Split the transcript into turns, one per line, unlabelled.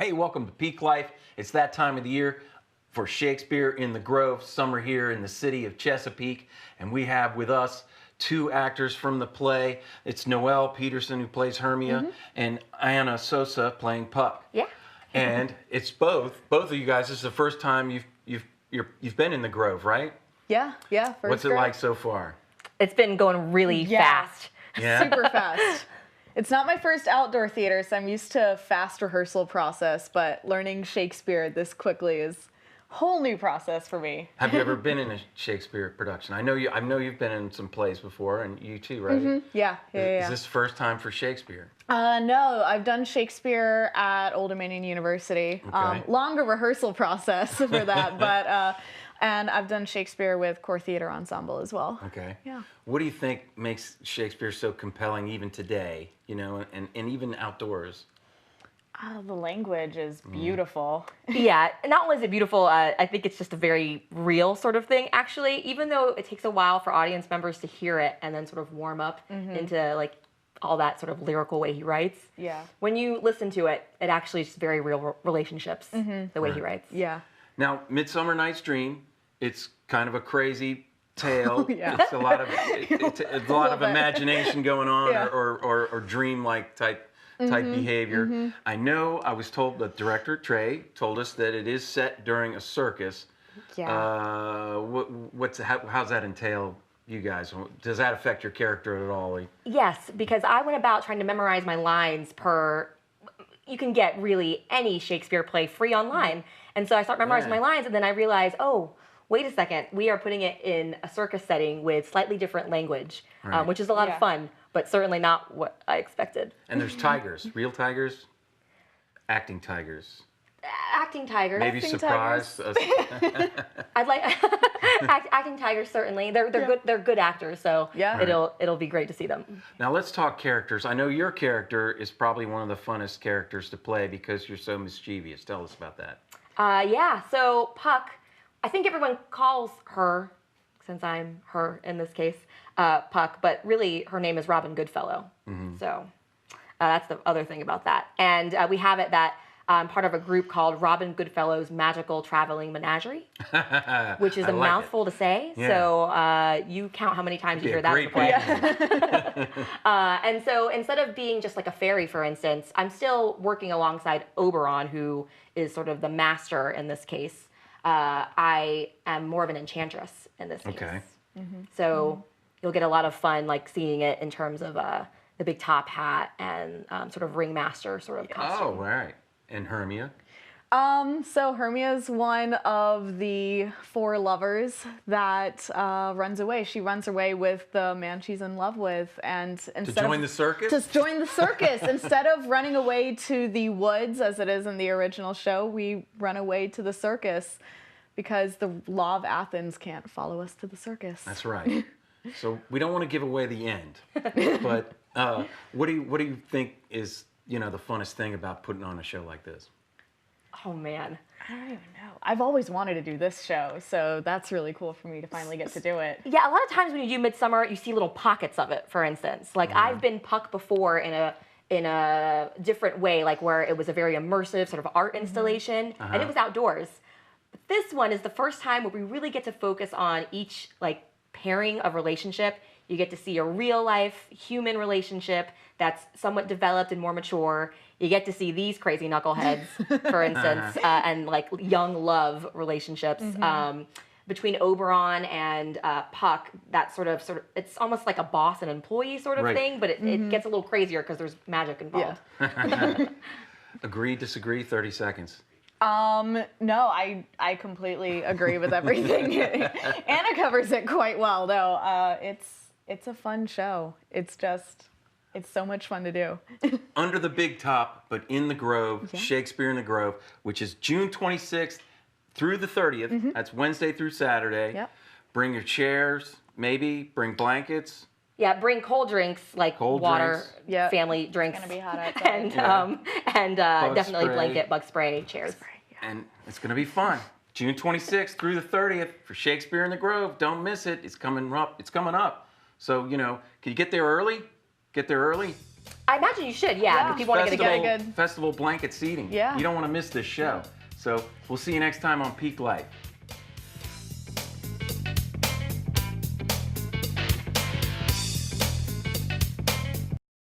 Hey, welcome to Peake Life. It's that time of the year for Shakespeare in the Grove, summer here in the city of Chesapeake. And we have with us two actors from the play. It's Noelle Peterson, who plays Hermia, and Anna Sosa playing Puck.
Yeah.
And it's both of you guys. This is the first time you've been in the Grove, right?
Yeah. First
What's it
grade.
like so far?
It's been going really fast.
Yeah.
Super fast. It's not my first outdoor theater, so I'm used to fast rehearsal process, but learning Shakespeare this quickly is a whole new process for me.
Have you ever been in a Shakespeare production? I know you've been in some plays before, and you too, right?
Yeah.
Is this the first time for Shakespeare?
No, I've done Shakespeare at Old Dominion University.
Okay.
Longer rehearsal process for that, but and I've done Shakespeare with Core Theater Ensemble as well.
Okay.
Yeah.
What do you think makes Shakespeare so compelling even today, and even outdoors?
The language is beautiful.
Yeah, not only is it beautiful, I think it's just a very real sort of thing, actually, even though it takes a while for audience members to hear it and then sort of warm up into like all that sort of lyrical way he writes.
Yeah.
When you listen to it, it actually is just very real relationships, the way he writes.
Yeah.
Now, Midsummer Night's Dream, it's kind of a crazy tale.
Yeah.
It's a lot of imagination going on,
Yeah.
or dream-like type behavior. I know I was told that director Trey told us that it is set during a circus.
Yeah.
How's that entail you guys? Does that affect your character at all?
Yes, because I went about trying to memorize my lines per. You can get really any Shakespeare play free online. And so I start memorizing my lines, and then I realize, oh, wait a second, we are putting it in a circus setting with slightly different language,
Right.
which is a lot of fun, but certainly not what I expected.
And there's tigers, real tigers, acting tigers.
Acting tigers.
Maybe
Acting
surprise us.
I'd like acting tigers. Certainly, they're good. They're good actors, so
Yeah.
it'll be great to see them.
Now let's talk characters. I know your character is probably one of the funnest characters to play because you're so mischievous. Tell us about that.
Yeah. So Puck, I think everyone calls her, since I'm her in this case, Puck, but really her name is Robin Goodfellow. So that's the other thing about that. And we have it that I'm part of a group called Robin Goodfellow's Magical Traveling Menagerie, which is a mouthful to say.
Yeah.
So you count how many times you hear that in the play. And so instead of being just like a fairy, for instance, I'm still working alongside Oberon, who is sort of the master in this case. I am more of an enchantress in this case.
Okay.
So you'll get a lot of fun, like seeing it in terms of the big top hat and sort of ringmaster sort of costume.
Oh, right. And Hermia.
So Hermia is one of the four lovers that runs away. She runs away with the man she's in love with, and instead
join the circus?
To join the circus, instead of running away to the woods as it is in the original show, we run away to the circus because the law of Athens can't follow us to the circus.
That's right. So we don't want to give away the end, but what do you think is the funnest thing about putting on a show like this?
Oh man.
I don't even know. I've always wanted to do this show, so that's really cool for me to finally get to do it.
Yeah, a lot of times when you do Midsummer, you see little pockets of it, for instance. Like I've been Puck before in a different way, like where it was a very immersive sort of art installation, and it was outdoors. But this one is the first time where we really get to focus on each like pairing of relationship. You get to see a real life human relationship that's somewhat developed and more mature. You get to see these crazy knuckleheads, for instance, and like young love relationships between Oberon and Puck. That sort of it's almost like a boss and employee sort of thing, but it gets a little crazier because there's magic involved.
Yeah.
Agree, disagree, 30 seconds.
No, I completely agree with everything. Anna covers it quite well, though. It's a fun show. It's so much fun to do.
Under the big top, but in the Grove, Shakespeare in the Grove, which is June 26th through the 30th. That's Wednesday through Saturday.
Yep.
Bring your chairs, maybe. Bring blankets.
Yeah, bring cold drinks like water,
drinks.
Yeah.
family drinks,
It's gonna be hot outside.
and definitely
spray.
blanket, bug spray, chairs.
And it's going to be fun. June 26th through the 30th for Shakespeare in the Grove. Don't miss it. It's coming up. So, can you get there early? Get there early?
I imagine you should, yeah. If people want to get a good.
good-
Festival blanket seating.
Yeah.
You don't want to miss this show. So we'll see you next time on Peake Life.